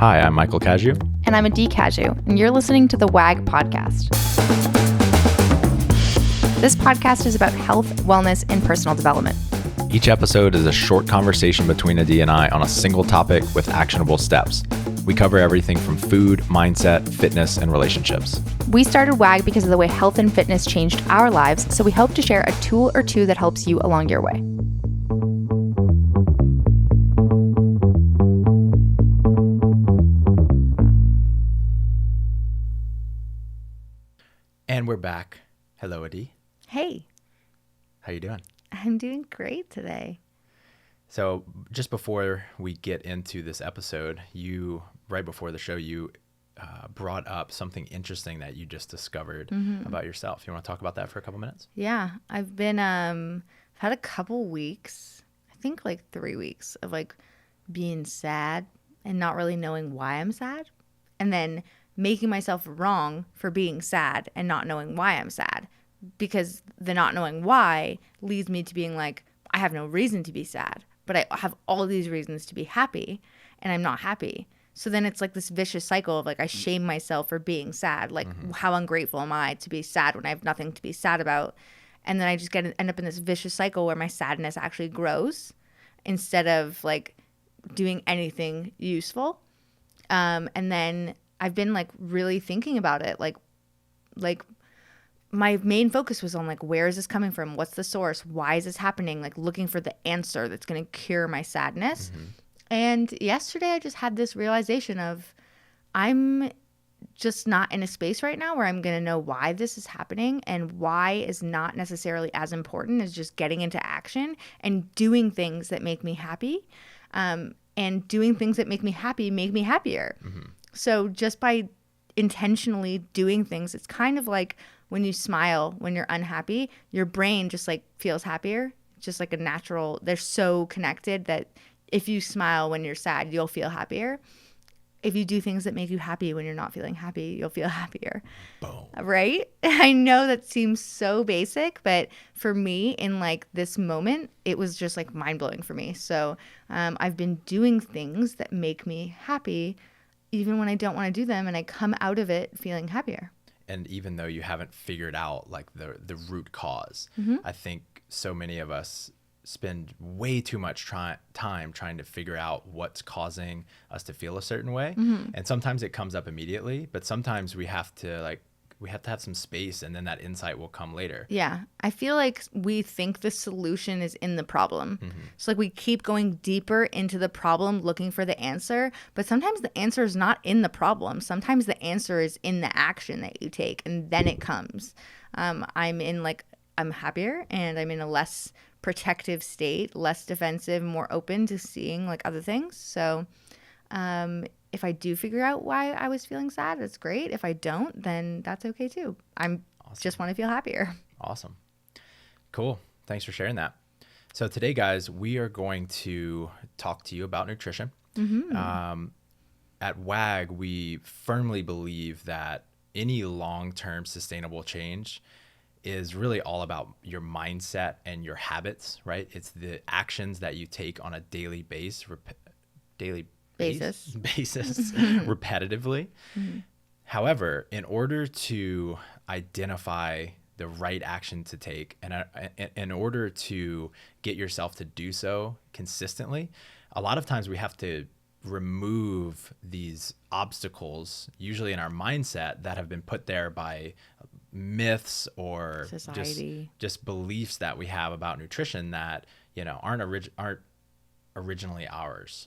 Hi, I'm Michael Caju. And I'm Adee Caju, and you're listening to the WAG podcast. This podcast is about health, wellness, and personal development. Each episode is a short conversation between Adee and I on a single topic with actionable steps. We cover everything from food, mindset, fitness, and relationships. We started WAG because of the way health and fitness changed our lives, so we hope to share a tool or two that helps you along your way. And we're back. Hello, Adee. Hey. How you doing? I'm doing great today. So just before we get into this episode, right before the show, you brought up something interesting that you just discovered about yourself. You want to talk about that for a couple minutes? Yeah, I've been, I've had a couple weeks, I think like 3 weeks of like being sad and not really knowing why I'm sad. And then making myself wrong for being sad and not knowing why I'm sad, because the not knowing why leads me to being like, I have no reason to be sad, but I have all these reasons to be happy and I'm not happy. So then it's like this vicious cycle of like, I shame myself for being sad. Like, how ungrateful am I to be sad when I have nothing to be sad about? And then I just end up in this vicious cycle where my sadness actually grows instead of like doing anything useful. And then I've been like really thinking about it. Like my main focus was on like, where is this coming from? What's the source? Why is this happening? Like looking for the answer that's going to cure my sadness. And yesterday I just had this realization of I'm just not in a space right now where I'm going to know why this is happening, and why is not necessarily as important as just getting into action and doing things that make me happy. And doing things that make me happy make me happier. So just by intentionally doing things, it's kind of like when you smile when you're unhappy, your brain just like feels happier. Just like a natural, they're so connected that if you smile when you're sad, you'll feel happier. If you do things that make you happy when you're not feeling happy, you'll feel happier. Boom. Right? I know that seems so basic, but for me in like this moment, it was just like mind blowing for me. So I've been doing things that make me happy even when I don't want to do them, and I come out of it feeling happier. And even though you haven't figured out like the root cause, I think so many of us spend way too much time trying to figure out what's causing us to feel a certain way. And sometimes it comes up immediately, but sometimes we have to have some space, and then that insight will come later. Yeah. I feel like we think the solution is in the problem. So like we keep going deeper into the problem looking for the answer, but sometimes the answer is not in the problem. Sometimes the answer is in the action that you take, and then it comes. I'm happier, and I'm in a less protective state, less defensive, more open to seeing like other things. So if I do figure out why I was feeling sad, that's great. If I don't, then that's okay too. Just want to feel happier. Awesome. Cool. Thanks for sharing that. So today, guys, we are going to talk to you about nutrition. At WAG, we firmly believe that any long-term sustainable change is really all about your mindset and your habits, right? It's the actions that you take on a daily basis repetitively. However, in order to identify the right action to take, and in order to get yourself to do so consistently, a lot of times we have to remove these obstacles, usually in our mindset, that have been put there by myths or society, just beliefs that we have about nutrition that aren't originally ours.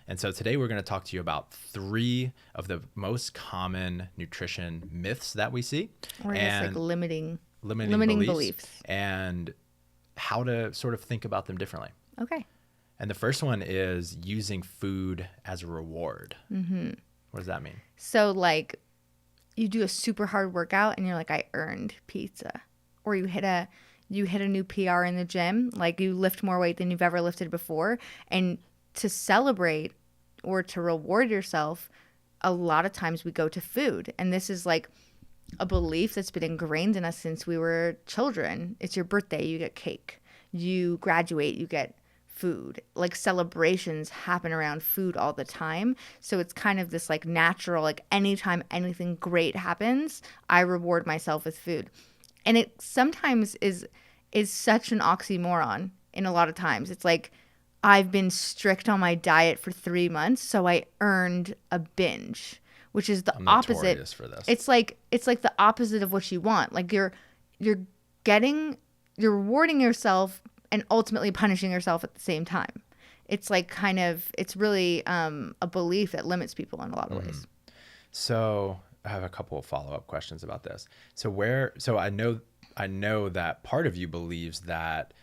And so today we're going to talk to you about 3 of the most common nutrition myths that we see, or just like limiting beliefs, and how to sort of think about them differently. Okay. And the first one is using food as a reward. What does that mean? So like you do a super hard workout and you're like, I earned pizza. Or you hit a new PR in the gym, like you lift more weight than you've ever lifted before. And to celebrate or to reward yourself, a lot of times we go to food. And this is like a belief that's been ingrained in us since we were children. It's your birthday, you get cake. You graduate, you get food. Like celebrations happen around food all the time. So it's kind of this like natural, like anytime anything great happens, I reward myself with food. And it sometimes is such an oxymoron in a lot of times. It's like I've been strict on my diet for 3 months, so I earned a binge, which is the opposite. For this. It's like the opposite of what you want. Like you're rewarding yourself and ultimately punishing yourself at the same time. It's like it's really a belief that limits people in a lot of ways. So I have a couple of follow-up questions about this. So I know that part of you believes that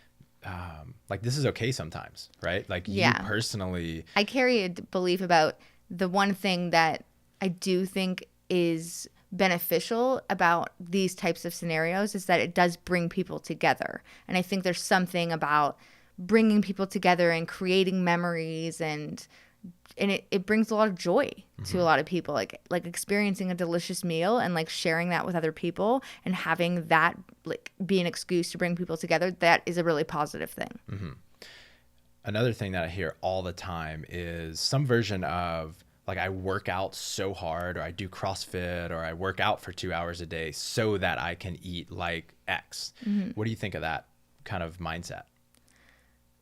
like this is okay sometimes, right? Like you personally. I carry a belief about the one thing that I do think is beneficial about these types of scenarios is that it does bring people together. And I think there's something about bringing people together and creating memories and it brings a lot of joy to a lot of people, like experiencing a delicious meal and like sharing that with other people and having that like be an excuse to bring people together. That is a really positive thing. Another thing that I hear all the time is some version of like I work out so hard, or I do CrossFit, or I work out for 2 hours a day so that I can eat like X. What do you think of that kind of mindset?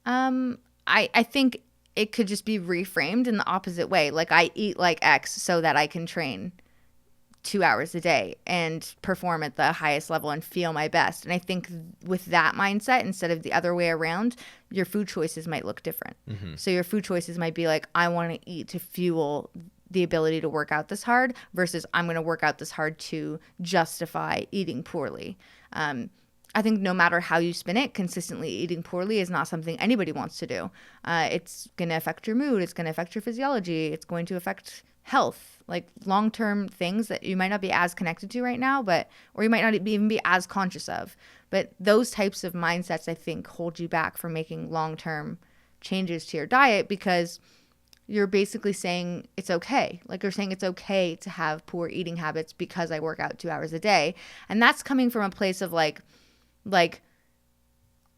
I think it could just be reframed in the opposite way. Like I eat like X so that I can train 2 hours a day and perform at the highest level and feel my best. And I think with that mindset, instead of the other way around, your food choices might look different. So your food choices might be like, I want to eat to fuel the ability to work out this hard versus I'm going to work out this hard to justify eating poorly. I think no matter how you spin it, consistently eating poorly is not something anybody wants to do. It's going to affect your mood. It's going to affect your physiology. It's going to affect health, like long-term things that you might not be as connected to right now, or you might not even be as conscious of. But those types of mindsets, I think, hold you back from making long-term changes to your diet because you're basically saying it's okay. Like you're saying it's okay to have poor eating habits because I work out 2 hours a day. And that's coming from a place of like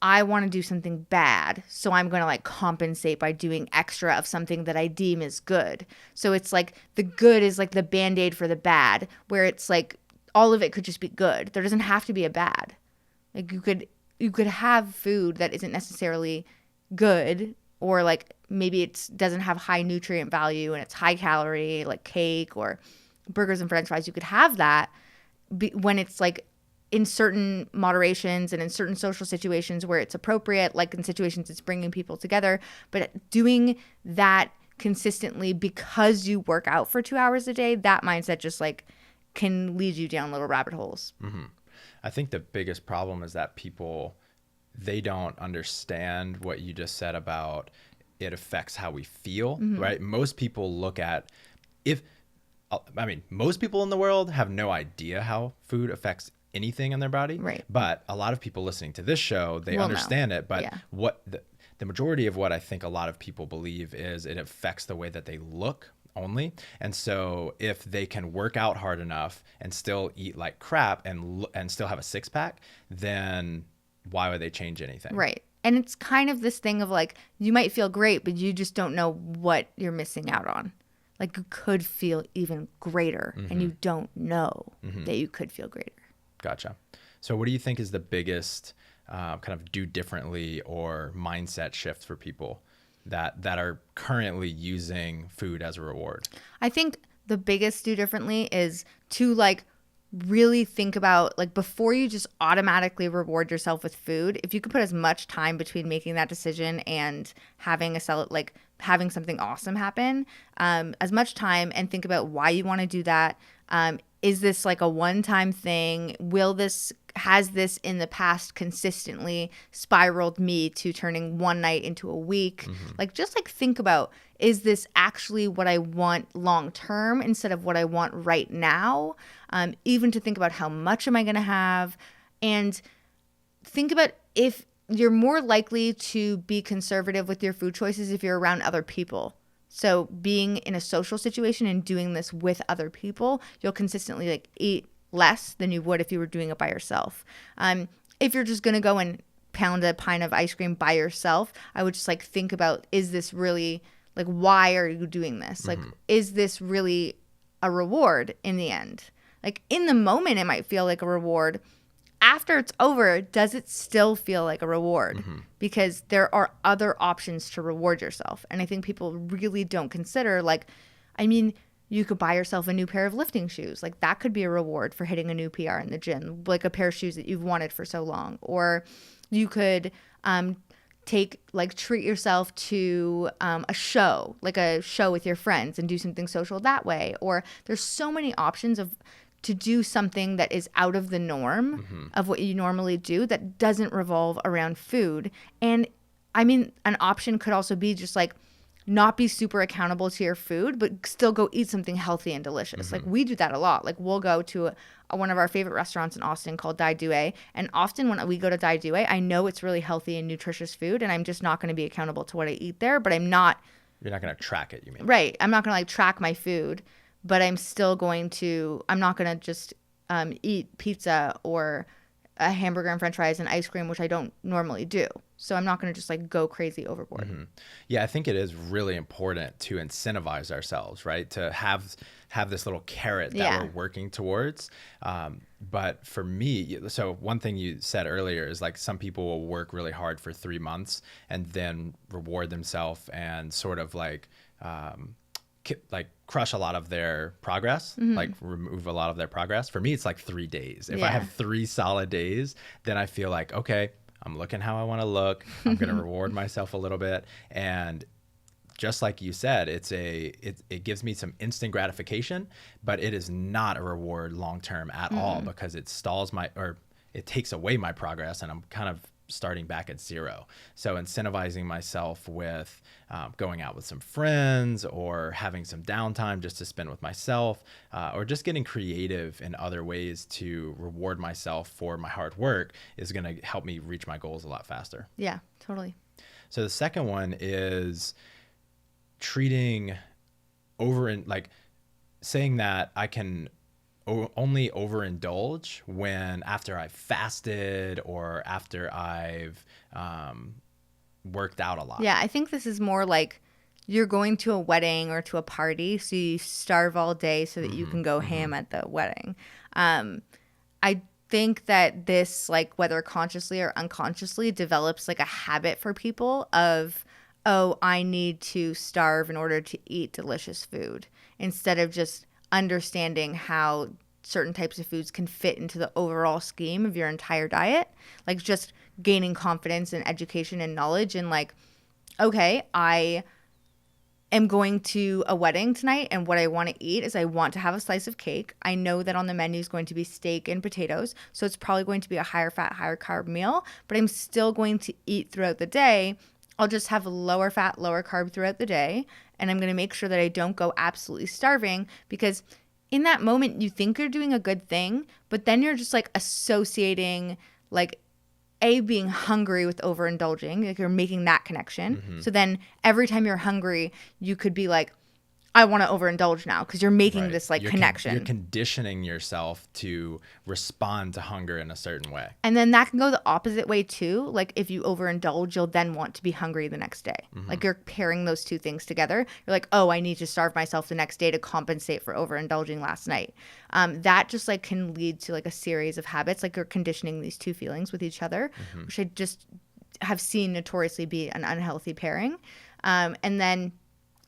I want to do something bad, so I'm going to like compensate by doing extra of something that I deem is good. So it's like the good is like the Band-Aid for the bad, where it's like all of it could just be good. There doesn't have to be a bad. Like you could have food that isn't necessarily good, or like maybe it doesn't have high nutrient value and it's high calorie, like cake or burgers and french fries. You could have that when it's like in certain moderations and in certain social situations where it's appropriate, like in situations it's bringing people together. But doing that consistently because you work out for 2 hours a day, that mindset just like can lead you down little rabbit holes. I think the biggest problem is that people, they don't understand what you just said about it affects how we feel, right? Most people look at most people in the world have no idea how food affects anything in their body. Right. But a lot of people listening to this show, they understand it. But what the majority of what I think a lot of people believe is it affects the way that they look only. And so if they can work out hard enough and still eat like crap and still have a six pack, then why would they change anything? Right. And it's kind of this thing of like, you might feel great, but you just don't know what you're missing out on. Like you could feel even greater and you don't know that you could feel greater. Gotcha. So what do you think is the biggest kind of do differently or mindset shift for people that are currently using food as a reward? I think the biggest do differently is to like really think about like before you just automatically reward yourself with food, if you could put as much time between making that decision and having having something awesome happen, as much time, and think about why you want to do that. Is this like a one-time thing? Has this in the past consistently spiraled me to turning one night into a week? Like just like think about, is this actually what I want long-term instead of what I want right now? Even to think about how much am I going to have, and think about if you're more likely to be conservative with your food choices if you're around other people. So being in a social situation and doing this with other people, you'll consistently like eat less than you would if you were doing it by yourself. If you're just going to go and pound a pint of ice cream by yourself, I would just like think about, is this really like, why are you doing this? Like, is this really a reward in the end? Like in the moment, it might feel like a reward. After it's over, does it still feel like a reward? Because there are other options to reward yourself. And I think people really don't consider, like, I mean, you could buy yourself a new pair of lifting shoes. Like that could be a reward for hitting a new PR in the gym, like a pair of shoes that you've wanted for so long. Or you could treat yourself to a show, like a show with your friends, and do something social that way. Or there's so many options to do something that is out of the norm of what you normally do that doesn't revolve around food. And I mean, an option could also be just like not be super accountable to your food, but still go eat something healthy and delicious. Like we do that a lot. Like we'll go to one of our favorite restaurants in Austin called Adee. And often when we go to Adee, I know it's really healthy and nutritious food, and I'm just not going to be accountable to what I eat there, but I'm not. You're not going to track it, you mean? Right. I'm not going to like track my food, but I'm not going to just eat pizza or a hamburger and french fries and ice cream, which I don't normally do. So I'm not going to just like go crazy overboard. Yeah, I think it is really important to incentivize ourselves, right? To have this little carrot that we're working towards. But for me, so one thing you said earlier is like some people will work really hard for 3 months and then reward themselves and sort of like crush a lot of their progress, like remove a lot of their progress. For me, it's like 3 days. If I have 3 solid days, then I feel like, okay, I'm looking how I want to look. I'm going to reward myself a little bit. And just like you said, it gives me some instant gratification, but it is not a reward long-term at all, because it it takes away my progress, and I'm kind of starting back at zero. So incentivizing myself with going out with some friends, or having some downtime just to spend with myself, or just getting creative in other ways to reward myself for my hard work is going to help me reach my goals a lot faster. Yeah, totally. So the second one is treating saying that I can only overindulge when after I've fasted or after I've worked out a lot. Yeah, I think this is more like you're going to a wedding or to a party, so you starve all day so that you can go ham at the wedding. I think that this, like whether consciously or unconsciously, develops like a habit for people of, oh, I need to starve in order to eat delicious food, instead of just understanding how certain types of foods can fit into the overall scheme of your entire diet. Like just gaining confidence and education and knowledge, and like, okay, I am going to a wedding tonight, and what I want to eat is I want to have a slice of cake. I know that on the menu is going to be steak and potatoes, so it's probably going to be a higher fat, higher carb meal, but I'm still going to eat throughout the day. I'll just have lower fat, lower carb throughout the day, and I'm going to make sure that I don't go absolutely starving, because in that moment you think you're doing a good thing, but then you're just like associating like being hungry with overindulging, like you're making that connection. So then every time you're hungry, you could be like, I want to overindulge now, because you're making this like connection. You're conditioning yourself to respond to hunger in a certain way. And then that can go the opposite way too. Like if you overindulge, you'll then want to be hungry the next day. Like you're pairing those two things together. You're like, oh, I need to starve myself the next day to compensate for overindulging last night. That just like can lead to like a series of habits. Like you're conditioning these two feelings with each other, which I just have seen notoriously be an unhealthy pairing. And then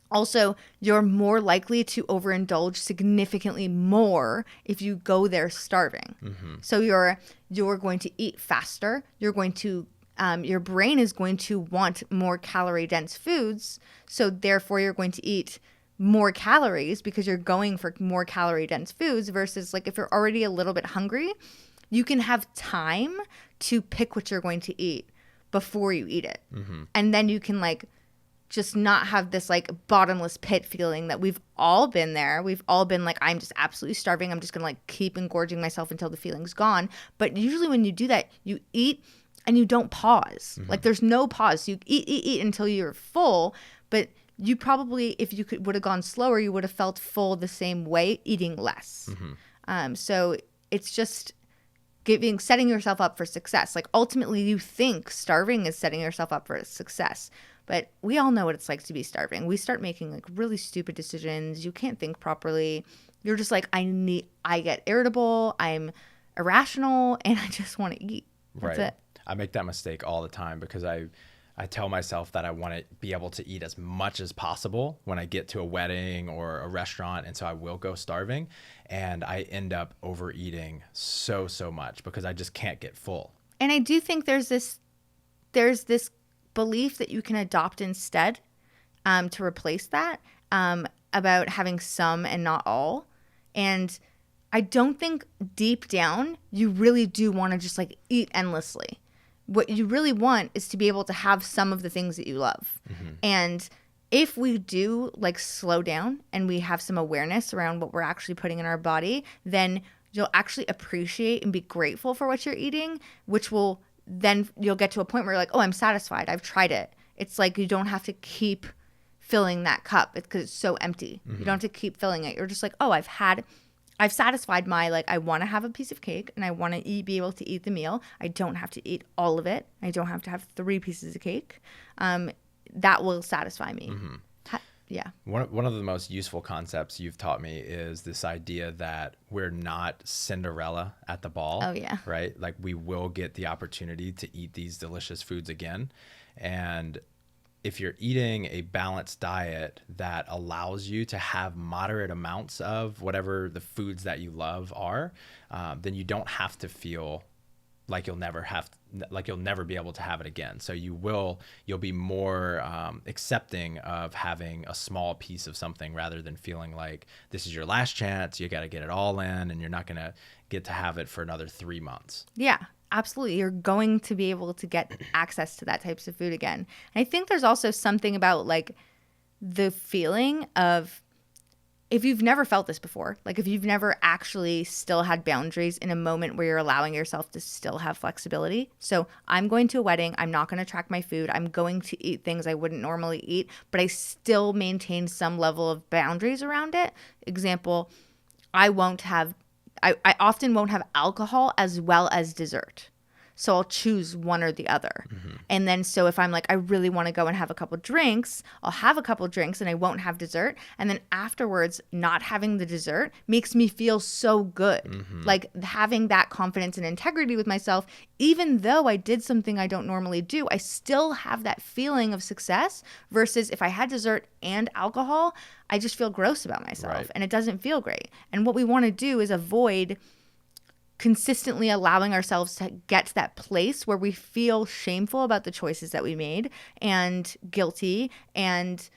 also, you're more likely to overindulge significantly more if you go there starving. So you're going to eat faster. You're going to your brain is going to want more calorie dense foods. So therefore, you're going to eat more calories because you're going for more calorie dense foods. Versus like if you're already a little bit hungry, you can have time to pick what you're going to eat before you eat it, and then you can like just not have this like bottomless pit feeling that we've all been there. We've all been like, I'm just absolutely starving. I'm just going to like keep engorging myself until the feeling's gone. But usually when you do that, you eat and you don't pause. Like there's no pause. You eat until you're full. But you probably, if you would have gone slower, you would have felt full the same way, eating less. So it's just setting yourself up for success. Like ultimately you think starving is setting yourself up for success. But we all know what it's like to be starving. We start making like really stupid decisions. You can't think properly. You're just like, I get irritable, I'm irrational, and I just want to eat. That's it. I make that mistake all the time because I tell myself that I want to be able to eat as much as possible when I get to a wedding or a restaurant. And so I will go starving, and I end up overeating so much because I just can't get full. And I do think there's this belief that you can adopt instead to replace that about having some and not all. And I don't think deep down you really do want to just like eat endlessly. What you really want is to be able to have some of the things that you love. Mm-hmm. And if we do like slow down and we have some awareness around what we're actually putting in our body, then you'll actually appreciate and be grateful for what you're eating, which will then you'll get to a point where you're like, oh, I'm satisfied. I've tried it. It's like you don't have to keep filling that cup because it's so empty. Mm-hmm. You don't have to keep filling it. You're just like, oh, I've satisfied my, like, I want to have a piece of cake and I want to be able to eat the meal. I don't have to eat all of it. I don't have to have 3 pieces of cake. That will satisfy me. Mm-hmm. Yeah. One of the most useful concepts you've taught me is this idea that we're not Cinderella at the ball. Oh, yeah. Right? Like we will get the opportunity to eat these delicious foods again. And if you're eating a balanced diet that allows you to have moderate amounts of whatever the foods that you love are, then you don't have to feel like you'll never be able to have it again. So you'll be more accepting of having a small piece of something rather than feeling like this is your last chance. You got to get it all in, and you're not going to get to have it for another 3 months. Yeah. Absolutely. You're going to be able to get access to that types of food again. And I think there's also something about like the feeling of, if you've never felt this before, like if you've never actually still had boundaries in a moment where you're allowing yourself to still have flexibility. So I'm going to a wedding. I'm not going to track my food. I'm going to eat things I wouldn't normally eat, but I still maintain some level of boundaries around it. Example, I often won't have alcohol as well as dessert. So I'll choose one or the other. Mm-hmm. And then so if I'm like, I really want to go and have a couple drinks, I'll have a couple drinks and I won't have dessert. And then afterwards, not having the dessert makes me feel so good. Mm-hmm. Like having that confidence and integrity with myself, even though I did something I don't normally do, I still have that feeling of success versus if I had dessert and alcohol, I just feel gross about myself. Right. And it doesn't feel great. And what we want to do is avoid consistently allowing ourselves to get to that place where we feel shameful about the choices that we made and guilty, and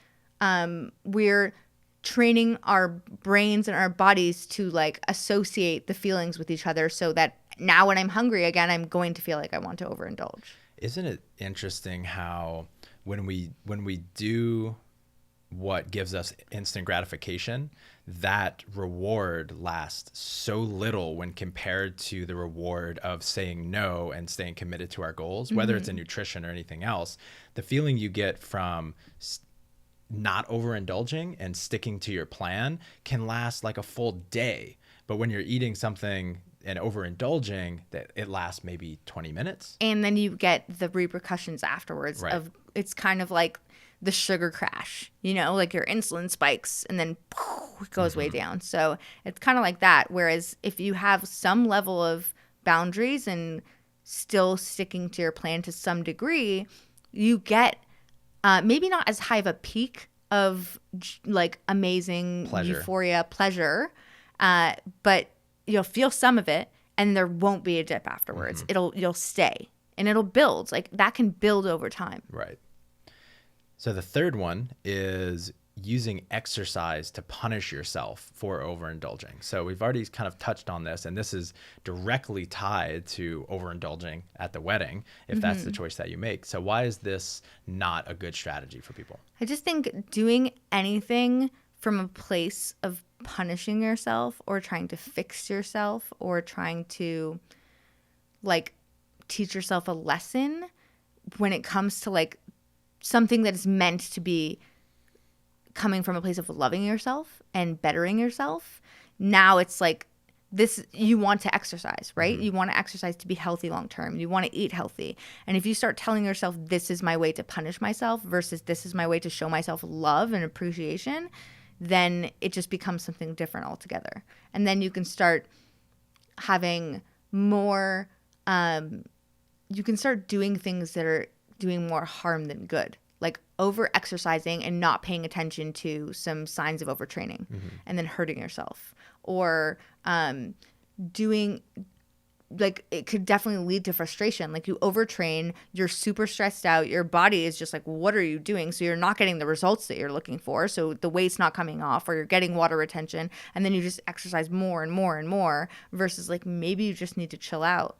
we're training our brains and our bodies to like associate the feelings with each other so that now when I'm hungry again, I'm going to feel like I want to overindulge. Isn't it interesting how when we do what gives us instant gratification, that reward lasts so little when compared to the reward of saying no and staying committed to our goals, mm-hmm. whether it's in nutrition or anything else. The feeling you get from not overindulging and sticking to your plan can last like a full day. But when you're eating something and overindulging, that it lasts maybe 20 minutes. And then you get the repercussions afterwards. Right. Of it's kind of like the sugar crash, like your insulin spikes and then it goes mm-hmm. way down. So it's kind of like that. Whereas if you have some level of boundaries and still sticking to your plan to some degree, you get maybe not as high of a peak of like amazing euphoria, pleasure, but you'll feel some of it and there won't be a dip afterwards. Mm-hmm. You'll stay and it'll build. Like that can build over time. Right. So the third one is using exercise to punish yourself for overindulging. So we've already kind of touched on this, and this is directly tied to overindulging at the wedding, if mm-hmm. that's the choice that you make. So why is this not a good strategy for people? I just think doing anything from a place of punishing yourself or trying to fix yourself or trying to like teach yourself a lesson when it comes to like something that is meant to be coming from a place of loving yourself and bettering yourself. Now it's like you want to exercise, right? You want to exercise to be healthy long term. You want to eat healthy. And if you start telling yourself, this is my way to punish myself versus this is my way to show myself love and appreciation, then it just becomes something different altogether. And then you can start having more, you can start doing things that are doing more harm than good, like over exercising and not paying attention to some signs of overtraining and then hurting yourself, or doing, like, it could definitely lead to frustration. Like, you overtrain, you're super stressed out, your body is just like, what are you doing? So you're not getting the results that you're looking for. So the weight's not coming off, or you're getting water retention, and then you just exercise more and more and more, versus like, maybe you just need to chill out.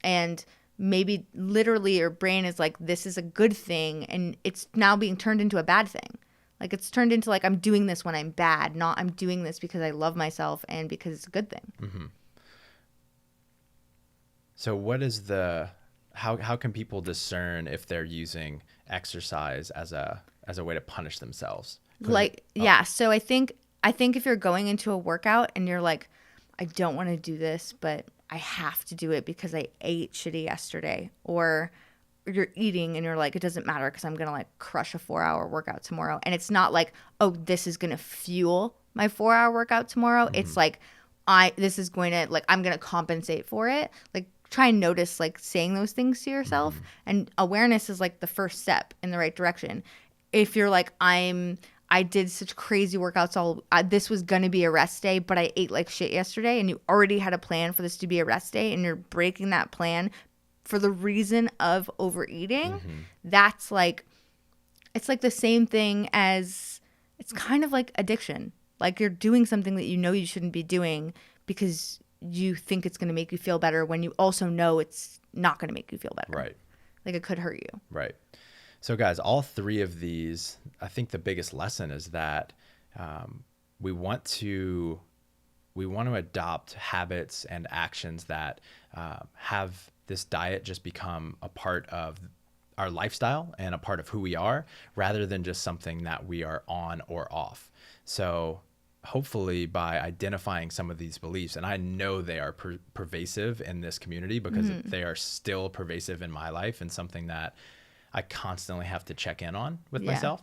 And maybe literally your brain is like, this is a good thing, and it's now being turned into a bad thing. Like, it's turned into like, I'm doing this when I'm bad, not I'm doing this because I love myself and because it's a good thing. So what is how can people discern if they're using exercise as a way to punish themselves? So I think if you're going into a workout and you're like, I don't want to do this, but I have to do it because I ate shitty yesterday, or you're eating and you're like, it doesn't matter because I'm going to like crush a 4-hour workout tomorrow. And it's not like, oh, this is going to fuel my 4-hour workout tomorrow. It's like, this is going to, like, I'm going to compensate for it. Like, try and notice, like, saying those things to yourself. And awareness is like the first step in the right direction. If you're like, I did such crazy workouts this was going to be a rest day, but I ate like shit yesterday, and you already had a plan for this to be a rest day, and you're breaking that plan for the reason of overeating, that's like, it's like the same thing as, it's kind of like addiction. Like, you're doing something that you know you shouldn't be doing because you think it's going to make you feel better, when you also know it's not going to make you feel better. Right. Like, it could hurt you. Right. So guys, all three of these, I think the biggest lesson is that we want to adopt habits and actions that have this diet just become a part of our lifestyle and a part of who we are, rather than just something that we are on or off. So hopefully by identifying some of these beliefs, and I know they are pervasive in this community because they are still pervasive in my life, and something that I constantly have to check in on with myself.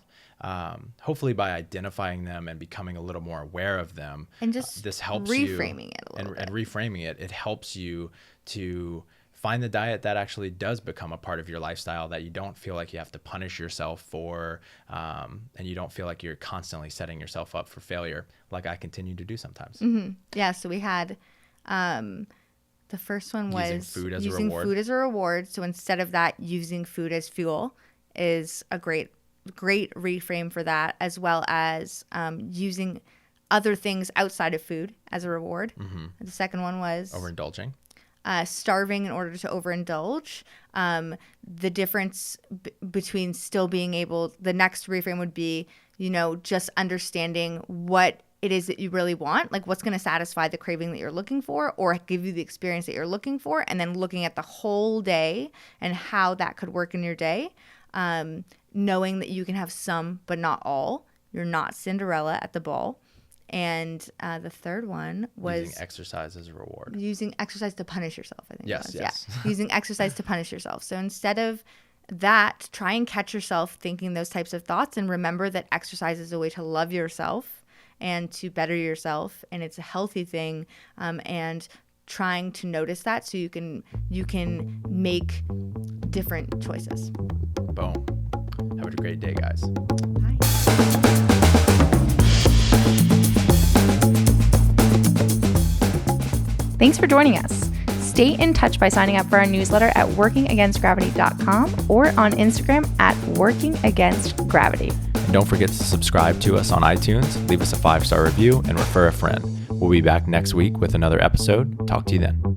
Hopefully by identifying them and becoming a little more aware of them, and just this helps reframing it a little bit. And reframing it, it helps you to find the diet that actually does become a part of your lifestyle, that you don't feel like you have to punish yourself for, and you don't feel like you're constantly setting yourself up for failure, like I continue to do sometimes. Yeah, so we had the first one was using food as a reward. So instead of that, using food as fuel is a great reframe for that, as well as using other things outside of food as a reward. The second one was overindulging. Starving in order to overindulge. The difference between still being able, the next reframe would be, just understanding what it is that you really want, like what's going to satisfy the craving that you're looking for, or give you the experience that you're looking for, and then looking at the whole day and how that could work in your day, knowing that you can have some but not all. You're not Cinderella at the ball. And the third one was using exercise as a reward. Using exercise to punish yourself, I think. Yes. Yeah. Using exercise to punish yourself. So instead of that, try and catch yourself thinking those types of thoughts, and remember that exercise is a way to love yourself and to better yourself, and it's a healthy thing. And trying to notice that so you can make different choices. Boom. Have a great day, guys. Bye. Thanks for joining us. Stay in touch by signing up for our newsletter at workingagainstgravity.com or on Instagram at workingagainstgravity. And don't forget to subscribe to us on iTunes, leave us a 5-star review, and refer a friend. We'll be back next week with another episode. Talk to you then.